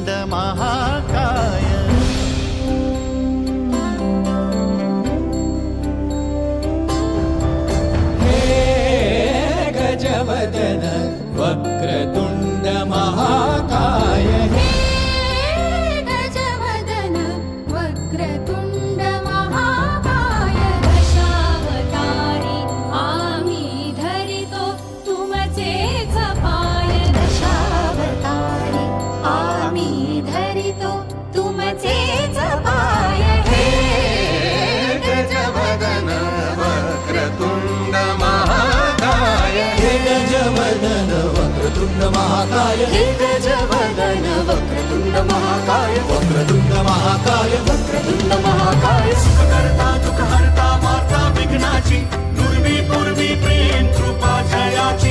वक्रतुंड महाकाय गजवदन वक्रतुंड महाकाय हे गजवदन वक्रतुंड महाकाय दशावतारी आम्ही धरितो तुमचेच पाय दशावतारी आम्ही धरितो तुमचेच पाय हे गजवदन वक्रतुंड महाकाय हे गजवदन वक्रतुंड महाकाय हे गजवदन वक्रतुंड महाकाय वक्रतुंड महाकाय वक्रतुंड महाकाय करता दुःख हरता माता विघ्नाची नुरवी पूर्वी प्रेम कृपा जयाची